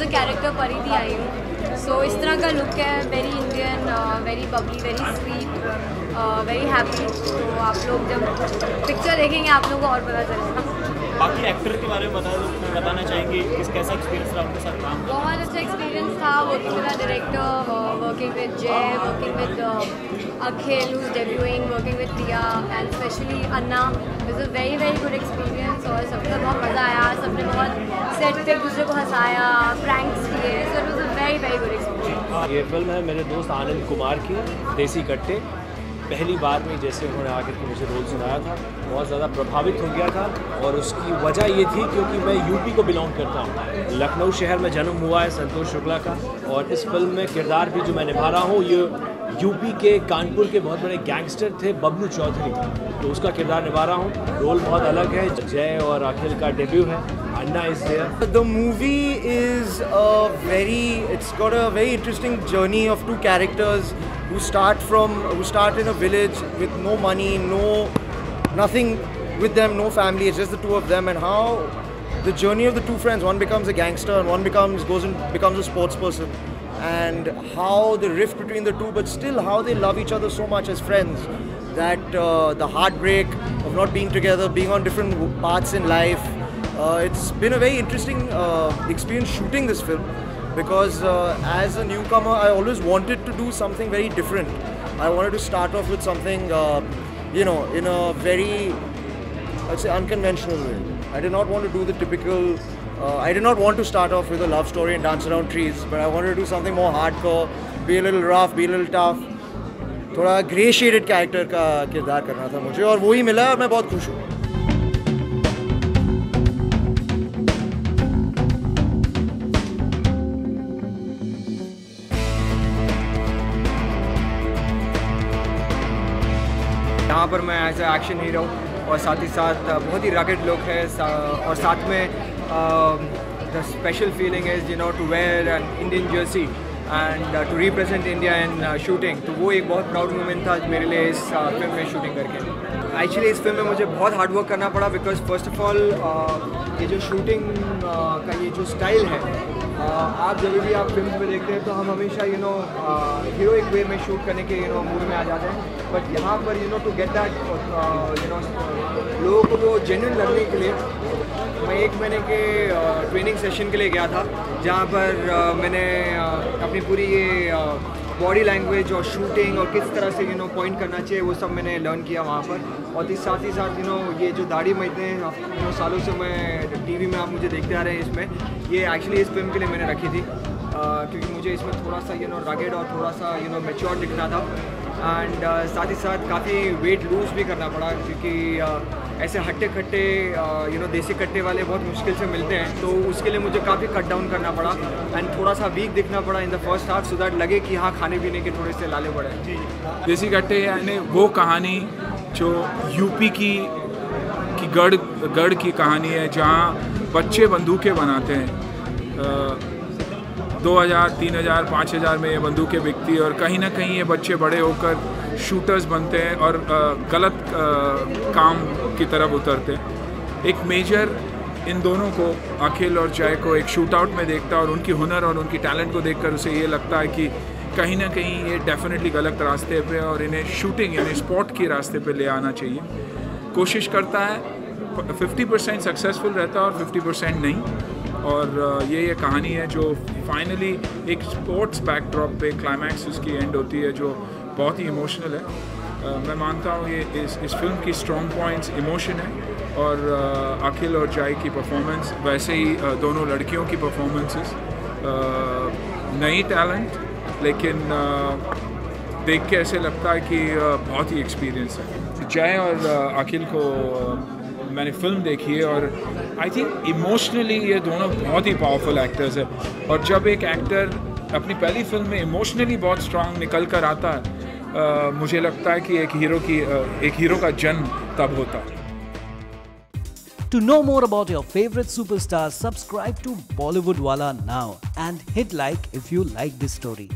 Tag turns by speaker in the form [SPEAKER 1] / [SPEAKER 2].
[SPEAKER 1] The character परिधि आई हूँ। सो इस तरह का लुक है, very Indian, very Babli, very sweet, very happy. तो आप लोग जब पिक्चर देखेंगे आप लोगों को और पता चलेगा।
[SPEAKER 2] बाकी एक्टर के बारे में बताना चाहेंगे कैसा एक्सपीरियंस रहा आपके साथ काम?
[SPEAKER 1] बहुत अच्छा एक्सपीरियंस था working with director, working with Jay, working with Akhil who's debuting, working with Priya and especially Anna. It was a very good experience और सबका बहुत मज़ा आया, सबने बहुत सेट पे एक दूसरे को हंसाया, प्रैंक्स किए, so it was a very good experience.
[SPEAKER 3] ये फिल्म है मेरे दोस्त आनंद कुमार की, देसी कट्टे। पहली बार में जैसे उन्होंने आकर के मुझे रोल सुनाया था, बहुत ज़्यादा प्रभावित हो गया था और उसकी वजह ये थी क्योंकि मैं यूपी को बिलोंग करता हूँ। लखनऊ शहर में जन्म हुआ है संतोष शुक्ला का, और इस फिल्म में किरदार भी जो मैं निभा रहा हूँ ये यूपी के कानपुर के बहुत बड़े गैंगस्टर थे बबलू चौधरी, तो उसका किरदार निभा रहा हूँ। रोल बहुत अलग है, जय और अखिल का डेब्यू है। Anna is there.
[SPEAKER 4] The movie is it's got a very interesting journey of two characters who start in a village with no money, nothing with them, no family. It's just the two of them, and how the journey of the two friends. One becomes a gangster, and one becomes a sports person, and how the rift between the two, but still how they love each other so much as friends. That the heartbreak of not being together, being on different paths in life. It's been a very interesting experience shooting this film, because as a newcomer I always wanted to do something very different. I wanted to start off with something in a very, I'd say, unconventional way. I did not want to do the typical, I did not want to start off with a love story and dance around trees, but I wanted to do something more hardcore, be a little rough, be a little tough. थोड़ा grey shaded character का किरदार करना था मुझे, और वही मिला और मैं बहुत खुश हूँ।
[SPEAKER 5] यहाँ पर मैं एज ए एक्शन हीरो और साथ ही साथ बहुत ही रगेड लुक है, और साथ में the special feeling is to wear an Indian jersey and to represent India in shooting. तो वो एक बहुत प्राउड मोमेंट था मेरे लिए इस फिल्म में शूटिंग करके। एक्चुअली इस फिल्म में मुझे बहुत हार्ड वर्क करना पड़ा, बिकॉज फर्स्ट ऑफ ऑल ये जो शूटिंग का ये जो स्टाइल है, आप जब भी आप फिल्म में देखते हैं तो हम हमेशा हीरोइक वे में शूट करने के मूड में आ जाते हैं, बट यहाँ पर टू गेट दैट लोगों को वो जेन्युइन लगने के लिए मैं 1 महीने के ट्रेनिंग सेशन के लिए गया था, जहाँ पर मैंने अपनी पूरी ये बॉडी लैंग्वेज और शूटिंग और किस तरह से पॉइंट करना चाहिए वो सब मैंने लर्न किया वहाँ पर। और साथ ही साथ ये जो दाढ़ी मैं इतने सालों से मैं टीवी में आप मुझे देखते आ रहे हैं, इसमें ये एक्चुअली इस फिल्म के लिए मैंने रखी थी, क्योंकि मुझे इसमें थोड़ा सा रगेड और थोड़ा सा मैच्योर दिखना था। एंड साथ ही साथ काफ़ी वेट लूज भी करना पड़ा, क्योंकि ऐसे हट्टे खट्टे देसी कट्टे वाले बहुत मुश्किल से मिलते हैं, तो उसके लिए मुझे काफ़ी कट डाउन करना पड़ा एंड थोड़ा सा वीक दिखना पड़ा in the first half, so that लगे कि हाँ खाने पीने के थोड़े से लाले पड़े।
[SPEAKER 6] देसी कट्टे यानी वो कहानी जो यूपी की गढ़ की कहानी है, जहाँ बच्चे बंदूकें बनाते हैं। 2000, 3000, 5000 में ये बंदूकें बिकती है, और कहीं ना कहीं ये बच्चे बड़े होकर शूटर्स बनते हैं और गलत काम की तरफ उतरते हैं। एक मेजर इन दोनों को, अखिल और जय को, एक शूट आउट में देखता है और उनकी हुनर और उनकी टैलेंट को देखकर उसे ये लगता है कि कहीं ना कहीं ये डेफिनेटली गलत रास्ते पे और इन्हें शूटिंग यानी स्पोर्ट के रास्ते पे ले आना चाहिए। कोशिश करता है, 50% सक्सेसफुल रहता है और 50% नहीं, और ये कहानी है जो फाइनली एक स्पोर्ट्स बैकड्रॉप पे क्लाइमैक्स उसकी एंड होती है, जो बहुत ही इमोशनल है। मैं मानता हूँ ये इस फिल्म की स्ट्रॉन्ग पॉइंट्स इमोशन है, और अखिल और जय की परफॉर्मेंस, वैसे ही दोनों लड़कियों की परफॉर्मेंसेस, नई टैलेंट, लेकिन देख के ऐसे लगता है कि बहुत ही एक्सपीरियंस है। जय और अखिल को मैंने फिल्म देखी है, और आई थिंक इमोशनली ये दोनों बहुत ही पावरफुल एक्टर्स हैं, और जब एक एक्टर अपनी पहली फिल्म में इमोशनली बहुत स्ट्रांग निकल कर आता है, मुझे लगता है कि एक हीरो का जन्म तब होता है।
[SPEAKER 7] To know more about your favorite superstars, subscribe to Bollywood Wala now and hit like if you like this story.